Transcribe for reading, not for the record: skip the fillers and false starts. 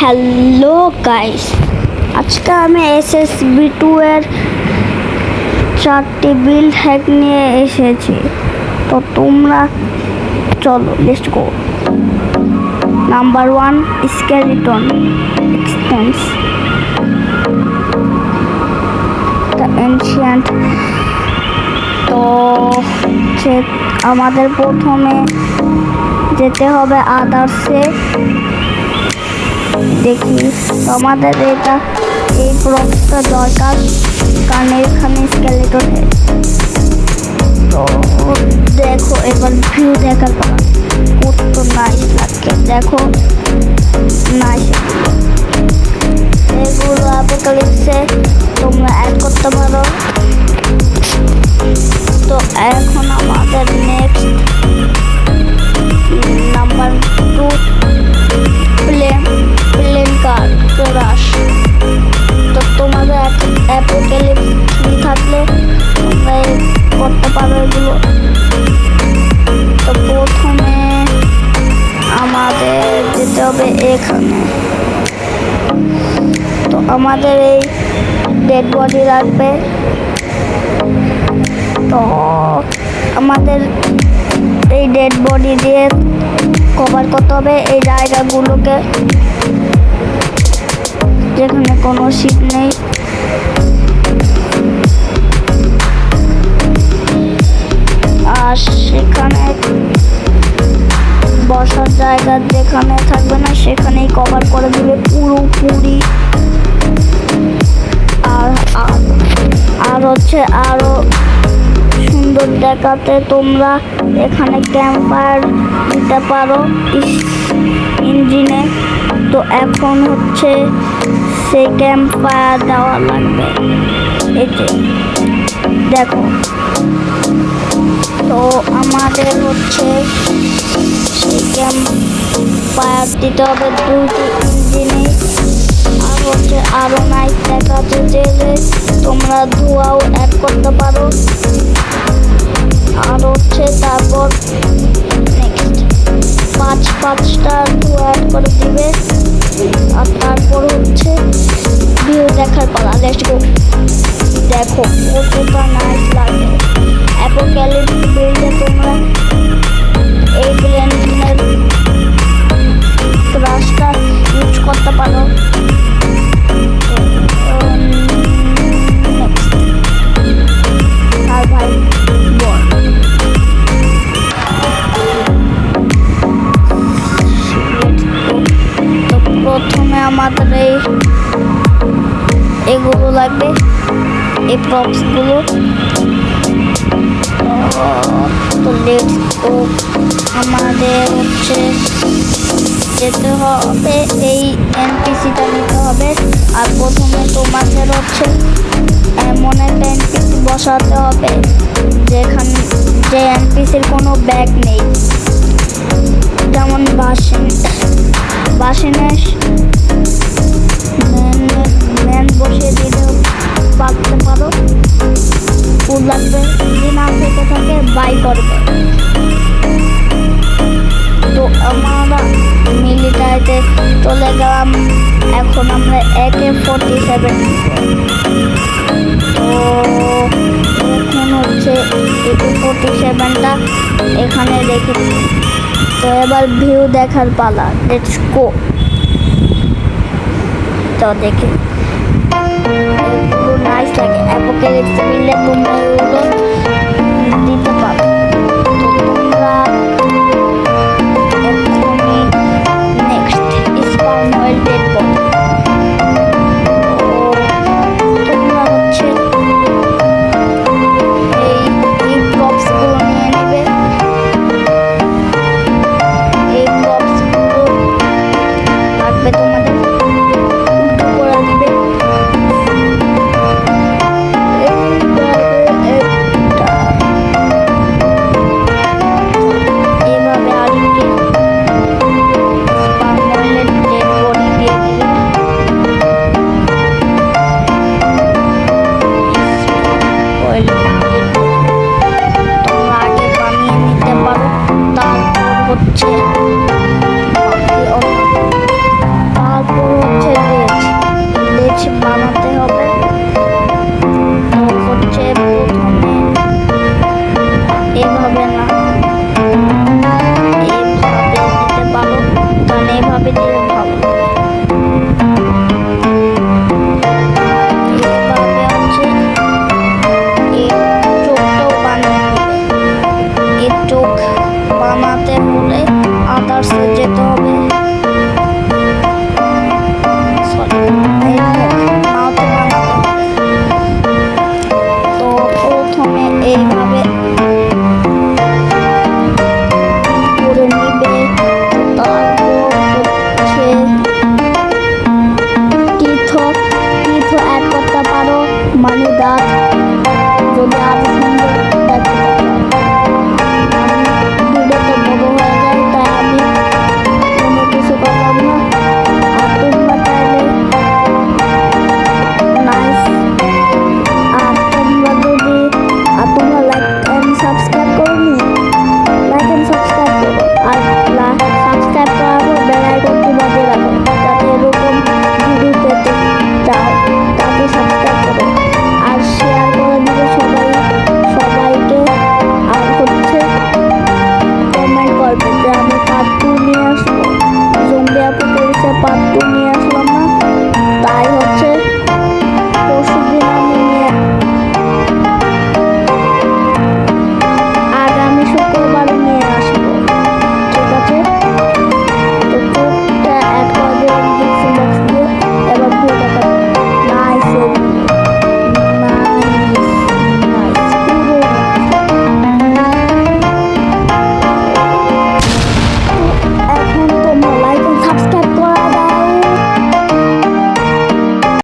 Hello guys, আজকে আমি SSB2 এর 4টি বিল্ড হ্যাক নিয়ে এসেছি। তো তোমরা চলো, let's go. Number 1, skeleton এক্সটেন্স the ancient. তো আমাদের প্রথমে যেতে হবে আদার্সে। দেখি আমাদের এই প্রপটা দরকার, কারণ এখানে স্কেলেটন। তো দেখো এবার ভিউ দেখার পর কত নাইস লাগছে। দেখো নাইস, এগুলো অ্যাপোক্যালিপসে তোমরা অ্যাড করতে পারো। তো এখন আমাদের নেক্সট নাম্বার 2, প্লেন কার ক্রাশ। তো তোমাদের অ্যাপোক্যালিপস থাকলে তোমরা করতে পারো এগুলো। তো প্রথমে আমাদের যেতে হবে এখানে। তো আমাদের এই ডেড বডি লাগবে। তো আমাদের এই ডেড বডি দিয়ে কভার করতে হবে এই জায়গাগুলোকে যেখানে কোনো শিপ নেই। আর সেখানে বসার জায়গা যেখানে থাকবে না সেখানেই কভার করে দিবে পুরোপুরি। আর হচ্ছে আরো সুন্দর দেখাতে তোমরা এখানে ক্যাম্প ফায়ার দিতে পারো ইঞ্জিনে। তো এখন হচ্ছে সেই ক্যাম্প ফায়ার দেওয়া লাগবে। এই যে দেখো, তো আমাদের হচ্ছে সেই ক্যাম্প ফায়ার দিতে হবে 2টি ইঞ্জিনে। আর হচ্ছে আরো নাইস দেখাতে চাইলে তোমরা ধোঁয়াও অ্যাড করতে পারো। আর হচ্ছে তারপর নেক্সট 5টা ধোঁয়া অ্যাড করে দিবে। আর তারপর হচ্ছে ভিউ দেখার পালা, লেটস গো। দেখো কতটা নাইস লাগে। অ্যাপোক্যালিপস বিল্ডে তোমরা এই প্লেনের ক্রাশটা ইউজ করতে পারো। প্রথমে আমাদের এগুলো লাগবে, এই প্রপসগুলো। তো লেটস গো, আমাদের হচ্ছে যেতে হবে এই এনপিসিটা নিতে হবে। আর প্রথমে তোমাদের হচ্ছে এমন একটা এনপিসি বসাতে হবে যেখানে যে এনপিসির কোনো ব্যাগ নেই, যেমন বাসিনে ম্যান বসিয়ে দিলেও পারতে পারো। ফুল লাগবে, যদি না থেকে থাকে বাই করবে। তো আমরা মিলিটারিতে চলে গেলাম। এখন আমরা AK-47। তো এখন হচ্ছে AK-47টা এখানে রেখে দিই। তো এবার ভিউ দেখার পালা, লেটস গো। তো দেখি নাইস লাগে অ্যাপোক্যালিপস বিল্ডে তোমরা